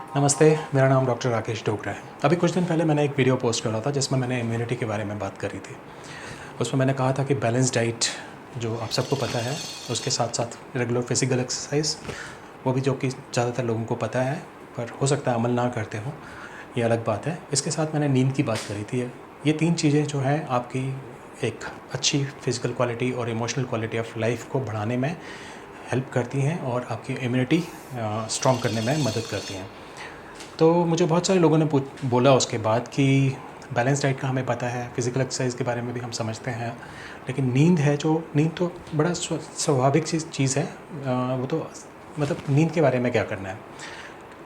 नमस्ते, मेरा नाम डॉक्टर राकेश डोगरा है। अभी कुछ दिन पहले मैंने एक वीडियो पोस्ट करा था जिसमें मैंने इम्यूनिटी के बारे में बात करी थी। उसमें मैंने कहा था कि बैलेंस डाइट जो आप सबको पता है, उसके साथ साथ रेगुलर फिजिकल एक्सरसाइज, वो भी जो कि ज़्यादातर लोगों को पता है पर हो सकता है अमल ना करते हों, ये अलग बात है। इसके साथ मैंने नींद की बात करी थी। ये 3 चीज़ें जो हैं आपकी एक अच्छी फिज़िकल क्वालिटी और इमोशनल क्वालिटी ऑफ लाइफ को बढ़ाने में हेल्प करती हैं और आपकी इम्यूनिटी स्ट्रॉन्ग करने में मदद करती हैं। तो मुझे बहुत सारे लोगों ने बोला उसके बाद कि बैलेंस डाइट का हमें पता है, फिज़िकल एक्सरसाइज के बारे में भी हम समझते हैं, लेकिन नींद तो बड़ा स्वाभाविक सी चीज़ है। वो तो मतलब नींद के बारे में क्या करना है।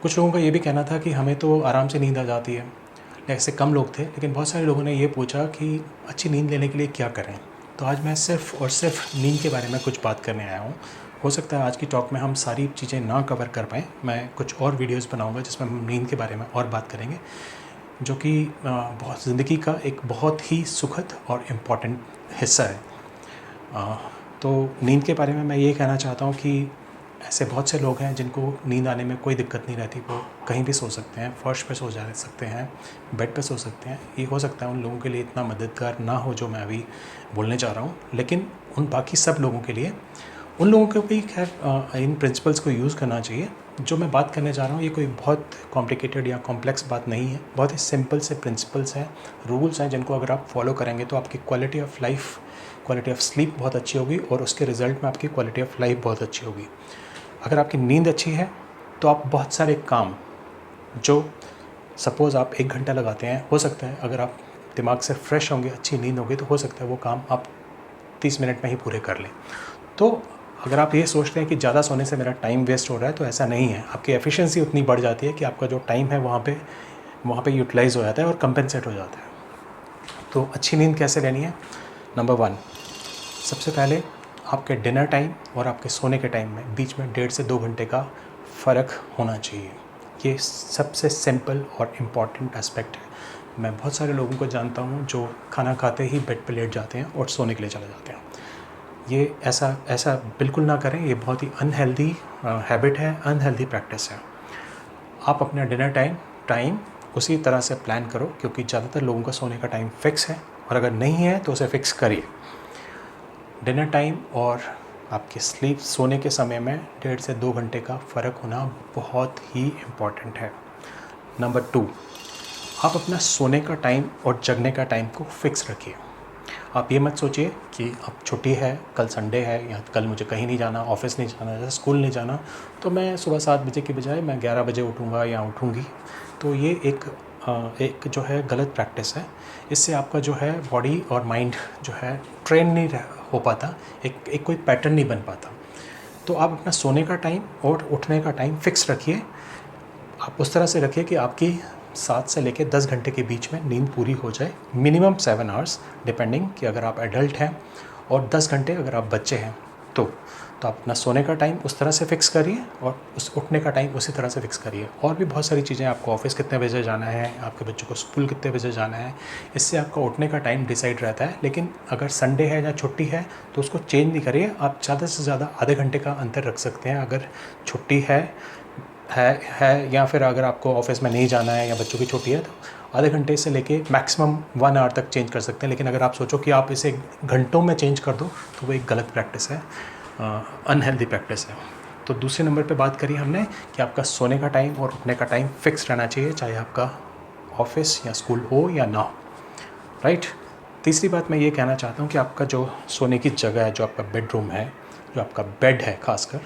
कुछ लोगों का ये भी कहना था कि हमें तो आराम से नींद आ जाती है। ऐसे कम लोग थे, लेकिन बहुत सारे लोगों ने ये पूछा कि अच्छी नींद लेने के लिए क्या करें। तो आज मैं सिर्फ़ और सिर्फ नींद के बारे में कुछ बात करने आया हूँ। हो सकता है आज की टॉक में हम सारी चीज़ें ना कवर कर पाएँ। मैं कुछ और वीडियोज़ बनाऊँगा जिसमें हम नींद के बारे में और बात करेंगे, जो कि बहुत ज़िंदगी का एक बहुत ही सुखद और इम्पॉर्टेंट हिस्सा है। तो नींद के बारे में मैं ये कहना चाहता हूँ कि ऐसे बहुत से लोग हैं जिनको नींद आने में कोई दिक्कत नहीं रहती। वो कहीं भी सो सकते हैं, फर्श पे सो जा सकते हैं, बेड पे सो सकते हैं। ये हो सकता है उन लोगों के लिए इतना मददगार ना हो जो मैं अभी बोलने जा रहा हूँ, लेकिन उन बाकी सब लोगों के लिए, उन लोगों को भी खैर इन प्रिंसिपल्स को यूज़ करना चाहिए। जो मैं बात करने जा रहा हूँ ये कोई बहुत कॉम्प्लिकेटेड या कॉम्प्लेक्स बात नहीं है। बहुत ही सिंपल से प्रिंसिपल्स हैं, रूल्स हैं, जिनको अगर आप फॉलो करेंगे तो आपकी quality of life, quality of sleep बहुत अच्छी होगी और उसके रिज़ल्ट में आपकी क्वालिटी ऑफ लाइफ बहुत अच्छी होगी। अगर आपकी नींद अच्छी है तो आप बहुत सारे काम, जो सपोज़ आप 1 घंटा लगाते हैं, हो सकता है अगर आप दिमाग से फ्रेश होंगे, अच्छी नींद होगी, तो हो सकता है वो काम आप 30 मिनट में ही पूरे कर लें। तो अगर आप ये सोचते हैं कि ज़्यादा सोने से मेरा टाइम वेस्ट हो रहा है, तो ऐसा नहीं है। आपकी एफिशिएंसी उतनी बढ़ जाती है कि आपका जो टाइम है वहाँ पे यूटिलाइज़ हो जाता है और कंपेंसेट हो जाता है। तो अच्छी नींद कैसे लेनी है? नंबर 1, सबसे पहले आपके डिनर टाइम और आपके सोने के टाइम में बीच में 1.5 से 2 घंटे का फ़र्क होना चाहिए। ये सबसे सिंपल और इम्पॉर्टेंट एस्पेक्ट है। मैं बहुत सारे लोगों को जानता हूँ जो खाना खाते ही बेड पे लेट जाते हैं और सोने के लिए चले जाते हैं। ये ऐसा बिल्कुल ना करें। ये बहुत ही अनहेल्दी हैबिट है, अनहेल्दी प्रैक्टिस है। आप अपना डिनर टाइम उसी तरह से प्लान करो, क्योंकि ज़्यादातर लोगों का सोने का टाइम फ़िक्स है, और अगर नहीं है तो उसे फ़िक्स करिए। डिनर टाइम और आपके सोने के समय में 1.5 से 2 घंटे का फ़र्क होना बहुत ही इम्पॉर्टेंट है। नंबर 2, आप अपना सोने का टाइम और जगने का टाइम को फ़िक्स रखिए। आप ये मत सोचिए कि अब छुट्टी है, कल संडे है, या कल मुझे कहीं नहीं जाना, ऑफ़िस नहीं जाना, स्कूल नहीं जाना, तो मैं सुबह 7 बजे की बजाय मैं 11 बजे उठूँगा या उठूँगी। तो ये एक जो है गलत प्रैक्टिस है। इससे आपका जो है बॉडी और माइंड जो है ट्रेन नहीं हो पाता, एक कोई पैटर्न नहीं बन पाता। तो आप अपना सोने का टाइम और उठने का टाइम फ़िक्स रखिए। आप उस तरह से रखिए कि आपकी 7 से लेकर 10 घंटे के बीच में नींद पूरी हो जाए, मिनिमम 7 आवर्स, डिपेंडिंग कि अगर आप एडल्ट हैं, और 10 घंटे अगर आप बच्चे हैं तो आप अपना सोने का टाइम उस तरह से फ़िक्स करिए और उस उठने का टाइम उसी तरह से फ़िक्स करिए। और भी बहुत सारी चीज़ें, आपको ऑफ़िस कितने बजे जाना है, आपके बच्चों को स्कूल कितने बजे जाना है, इससे आपका उठने का टाइम डिसाइड रहता है। लेकिन अगर संडे है या छुट्टी है तो उसको चेंज नहीं करिए। आप ज़्यादा से ज़्यादा आधे घंटे का अंतर रख सकते हैं। अगर छुट्टी है या फिर अगर आपको ऑफ़िस में नहीं जाना है या बच्चों की छुट्टी है, तो आधे घंटे से लेके मैक्सिमम 1 आवर तक चेंज कर सकते हैं। लेकिन अगर आप सोचो कि आप इसे घंटों में चेंज कर दो, तो वो एक गलत प्रैक्टिस है, अनहेल्दी प्रैक्टिस है। तो दूसरे नंबर पे बात करी हमने कि आपका सोने का टाइम और उठने का टाइम फ़िक्स रहना चाहिए, चाहे आपका ऑफ़िस या स्कूल हो या ना हो, राइट। तीसरी बात मैं ये कहना चाहता हूँ कि आपका जो सोने की जगह है, जो आपका बेडरूम है, जो आपका बेड है ख़ासकर,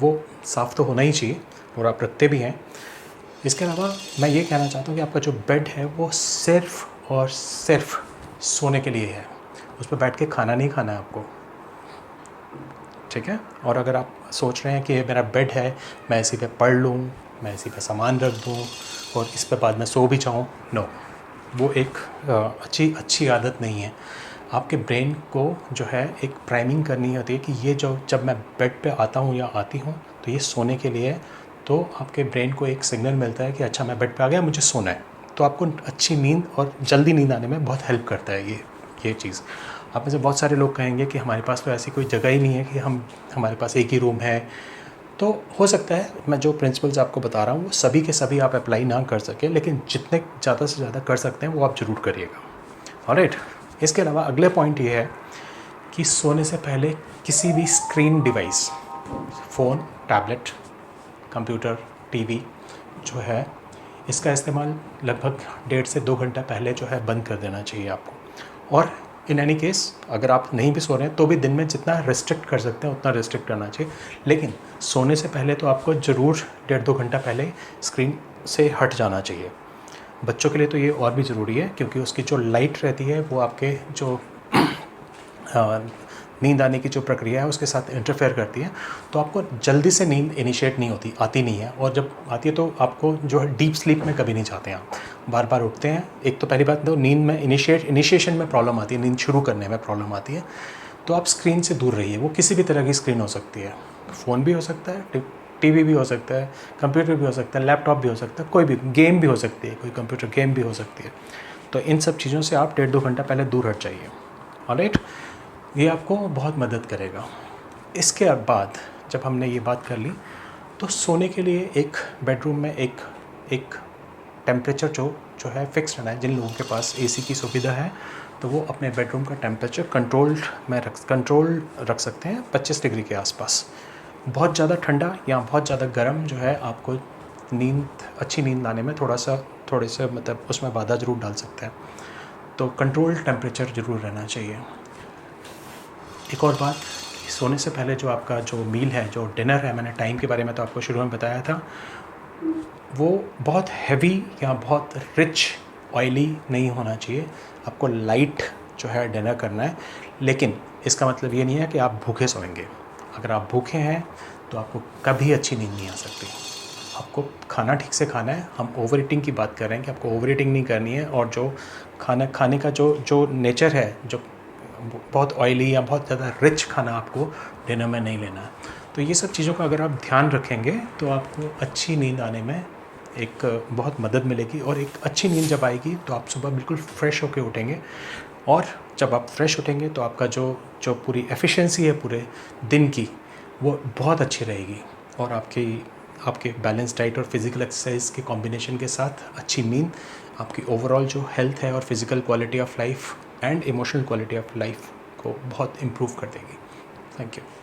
वो साफ़ तो होना ही चाहिए, और आप रखते भी हैं। इसके अलावा मैं ये कहना चाहता हूँ कि आपका जो बेड है वो सिर्फ़ और सिर्फ सोने के लिए है। उस पर बैठ के खाना नहीं खाना है आपको, ठीक है। और अगर आप सोच रहे हैं कि ये मेरा बेड है, मैं इसी पे पढ़ लूँ, मैं इसी पे सामान रख दूँ और इस पे बाद में सो भी जाऊँ, नो, वो एक अच्छी आदत नहीं है। आपके ब्रेन को जो है एक प्राइमिंग करनी होती है कि ये जब मैं बेड पे आता हूँ या आती हूँ तो ये सोने के लिए है। तो आपके ब्रेन को एक सिग्नल मिलता है कि अच्छा, मैं बेड पे आ गया, मुझे सोना है। तो आपको अच्छी नींद और जल्दी नींद आने में बहुत हेल्प करता है ये चीज़। आप में से बहुत सारे लोग कहेंगे कि हमारे पास तो ऐसी कोई जगह ही नहीं है कि हमारे पास एक ही रूम है, तो हो सकता है मैं जो प्रिंसिपल्स आपको बता रहा हूँ वो सभी के सभी आप अप्लाई ना कर सकें, लेकिन जितने ज़्यादा से ज़्यादा कर सकते हैं वो आप ज़रूर करिएगा। ऑलराइट, इसके अलावा अगले पॉइंट ये है कि सोने से पहले किसी भी screen device, phone, tablet, computer, TV जो है, इसका इस्तेमाल लगभग 1.5 से 2 घंटा पहले जो है बंद कर देना चाहिए आपको। और इन एनी केस अगर आप नहीं भी सो रहे हैं तो भी दिन में जितना रिस्ट्रिक्ट कर सकते हैं उतना रिस्ट्रिक्ट करना चाहिए, लेकिन सोने से पहले तो आपको ज़रूर 1.5-2 घंटा पहले स्क्रीन से हट जाना चाहिए। बच्चों के लिए तो ये और भी ज़रूरी है, क्योंकि उसकी जो लाइट रहती है वो आपके जो नींद आने की जो प्रक्रिया है उसके साथ इंटरफेयर करती है, तो आपको जल्दी से नींद इनिशिएट नहीं होती, आती नहीं है। और जब आती है तो आपको जो है डीप स्लीप में कभी नहीं जाते हैं, आप बार बार उठते हैं। एक तो पहली बात तो नींद में इनिशिएशन में प्रॉब्लम आती है, नींद शुरू करने में प्रॉब्लम आती है। तो आप स्क्रीन से दूर रहिए। वो किसी भी तरह की स्क्रीन हो सकती है, फ़ोन भी हो सकता है, टीवी भी हो सकता है, कंप्यूटर भी हो सकता है, लैपटॉप भी हो सकता है, कोई भी गेम भी हो सकती है, कोई कंप्यूटर गेम भी हो सकती है। तो इन सब चीज़ों से आप 1.5-2 घंटा पहले दूर हट जाइए। ऑलराइट, ये आपको बहुत मदद करेगा। इसके बाद जब हमने ये बात कर ली, तो सोने के लिए एक बेडरूम में एक टेम्परेचर जो है फिक्स रहना है। जिन लोगों के पास एसी की सुविधा है तो वो अपने बेडरूम का टेम्परेचर कंट्रोल रख सकते हैं 25 डिग्री के आसपास। बहुत ज़्यादा ठंडा या बहुत ज़्यादा गर्म जो है आपको अच्छी नींद लाने में थोड़े से मतलब उसमें बाधा ज़रूर डाल सकता है। तो कंट्रोल टेम्परेचर ज़रूर रहना चाहिए। एक और बात, सोने से पहले जो आपका जो मील है, जो डिनर है, मैंने टाइम के बारे में तो आपको शुरू में बताया था, वो बहुत हैवी या बहुत रिच ऑयली नहीं होना चाहिए। आपको लाइट जो है डिनर करना है, लेकिन इसका मतलब ये नहीं है कि आप भूखे सोएंगे। अगर आप भूखे हैं तो आपको कभी अच्छी नींद नहीं आ सकती। आपको खाना ठीक से खाना है। हम ओवर ईटिंग की बात कर रहे हैं कि आपको ओवर ईटिंग नहीं करनी है, और जो खाने का जो नेचर है, जो बहुत ऑयली या बहुत ज़्यादा रिच खाना आपको डिनर में नहीं लेना है। तो ये सब चीज़ों का अगर आप ध्यान रखेंगे तो आपको अच्छी नींद आने में एक बहुत मदद मिलेगी। और एक अच्छी नींद जब आएगी तो आप सुबह बिल्कुल फ्रेश होकर उठेंगे, और जब आप फ्रेश उठेंगे तो आपका जो पूरी एफिशिएंसी है पूरे दिन की, वो बहुत अच्छी रहेगी। और आपके बैलेंस डाइट और फिज़िकल एक्सरसाइज के कॉम्बिनेशन के साथ अच्छी नींद आपकी ओवरऑल जो हेल्थ है और physical quality of life and emotional quality of life को बहुत इम्प्रूव कर देगी। Thank you.